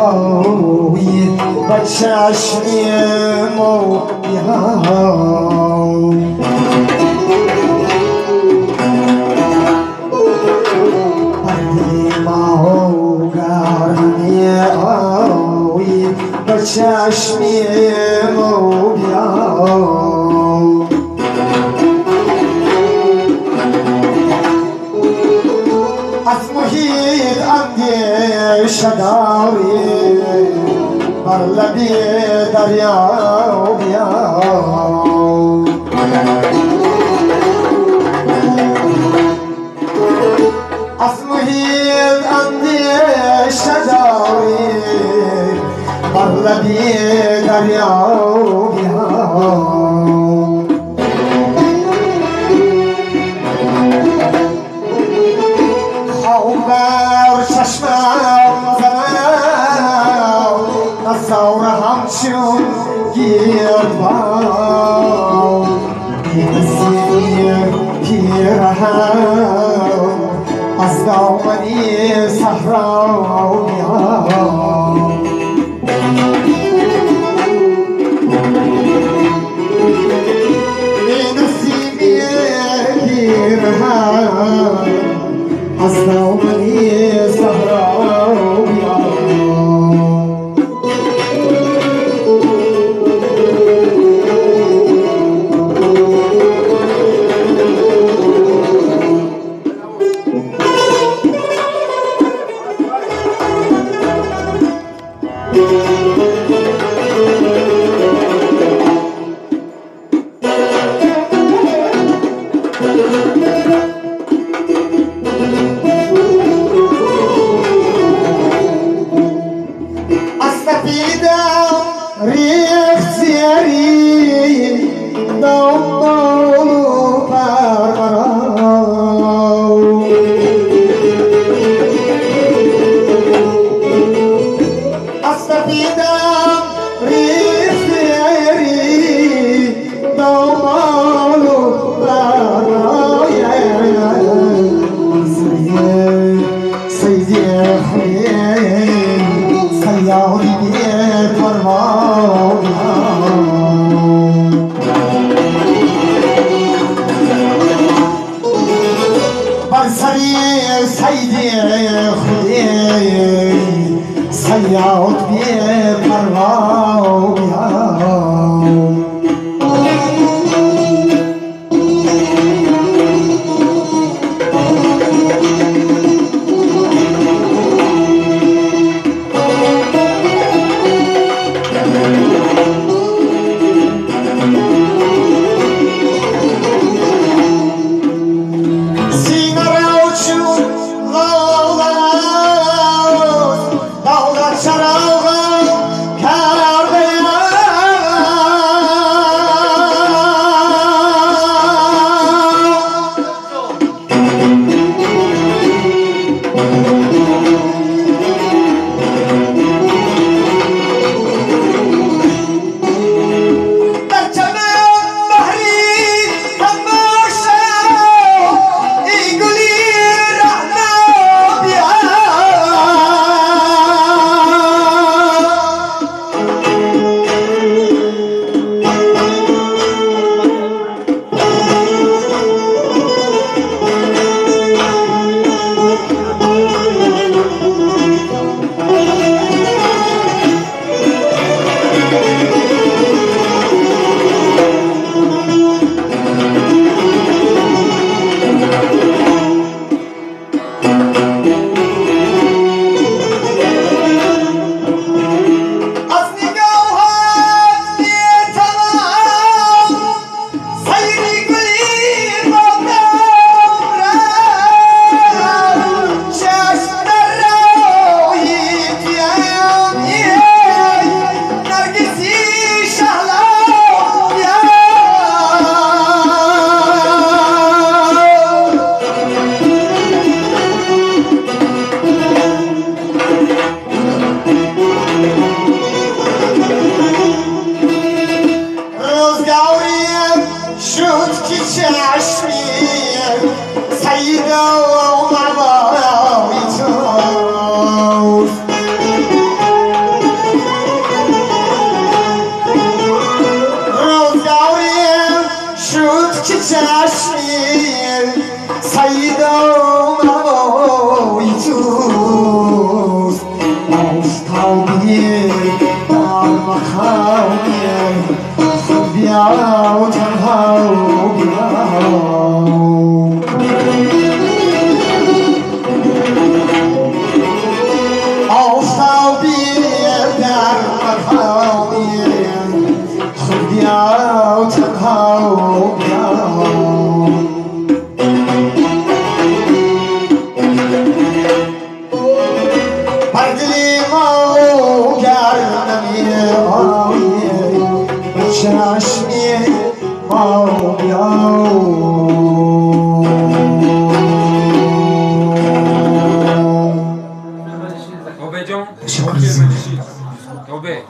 آوی با چشمی مویان بردی ما گرمی آوی با چشمی مویان از محیط اندیشه داری بر لبی دریا بیا از محیط اندیشه داری بر لبی دریا بیا بر چشمم زنم نزار همچون گیردبان بی‌نصیب پیرهن از دامنی صحرا میان بی‌نصیب پیرهن از دامنی صحرا ریخت یاری دنبال برمراو از سپیدم ریخت یاری دنبال برمراو سیدی خمیر سیاری پروانه بر سری سیدی خودی صیاد بی پروانه چراغم کرده چشمی ما بیا توبه جان شکر. توبه